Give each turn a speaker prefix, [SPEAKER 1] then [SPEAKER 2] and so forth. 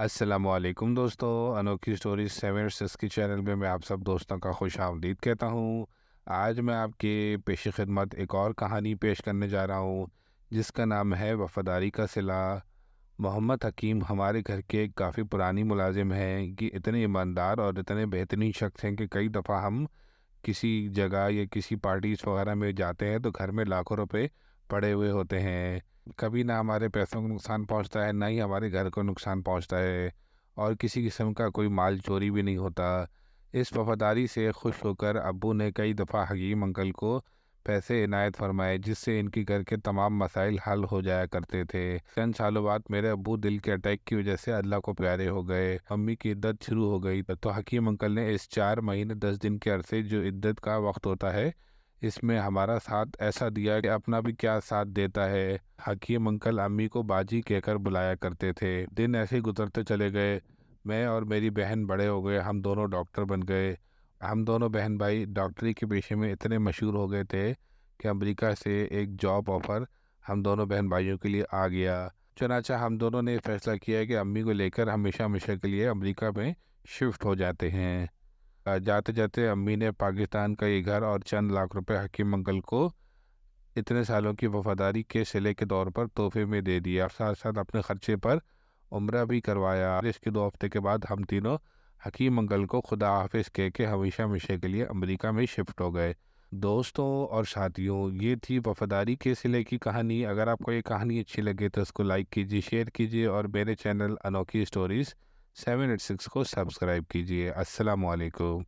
[SPEAKER 1] अस्सलामुअलैकुम दोस्तों, अनोखी स्टोरीज 7 की चैनल में मैं आप सब दोस्तों का खुश आमदीद कहता हूँ। आज मैं आपके पेश खिदमत एक और कहानी पेश करने जा रहा हूँ जिसका नाम है वफ़ादारी का सिला। मोहम्मद हकीम हमारे घर के काफ़ी पुरानी मुलाजिम हैं कि इतने ईमानदार और इतने बेहतरीन शख्स हैं कि कई दफ़ा हम किसी जगह या किसी पार्टीज वगैरह में जाते हैं तो घर में लाखों रुपए पड़े हुए होते हैं। कभी ना हमारे पैसों को नुकसान पहुंचता है, ना ही हमारे घर को नुकसान पहुंचता है, और किसी किस्म का कोई माल चोरी भी नहीं होता। इस वफादारी से खुश होकर अब्बू ने कई दफ़ा हकीम अंकल को पैसे इनायत फरमाए जिससे इनके घर के तमाम मसाइल हल हो जाया करते थे। चंद सालों बाद मेरे अब्बू दिल के अटैक की वजह से अल्लाह को प्यारे हो गए। अम्मी की इद्दत शुरू हो गई तो हकीम अंकल ने इस 4 महीने 10 दिन के अरसे जो इद्दत का वक्त होता है इसमें हमारा साथ ऐसा दिया कि अपना भी क्या साथ देता है। हकीम अंकल अम्मी को बाजी कहकर बुलाया करते थे। दिन ऐसे ही गुजरते चले गए। मैं और मेरी बहन बड़े हो गए, हम दोनों डॉक्टर बन गए। हम दोनों बहन भाई डॉक्टरी के पेशे में इतने मशहूर हो गए थे कि अमेरिका से एक जॉब ऑफ़र हम दोनों बहन भाइयों के लिए आ गया। चुनाचा हम दोनों ने फैसला किया कि अम्मी को लेकर हमेशा हमेशा के लिए अमेरिका में शिफ्ट हो जाते हैं। जाते जाते अम्मी ने पाकिस्तान का ये घर और चंद लाख रुपए हकीम अंकल को इतने सालों की वफादारी के सिले के तौर पर तोहफे में दे दिया। साथ साथ अपने खर्चे पर उम्रा भी करवाया। इसके 2 हफ्ते के बाद हम तीनों हकीम अंकल को खुदा हाफिज कह के हमेशा हमेशा के लिए अमेरिका में शिफ्ट हो गए। दोस्तों और साथियों, ये थी वफादारी के सिले की कहानी। अगर आपको ये कहानी अच्छी लगे तो उसको लाइक कीजिए, शेयर कीजिए और मेरे चैनल अनोखी स्टोरीज़ 786 को सब्सक्राइब कीजिए। अस्सलाम वालेकुम।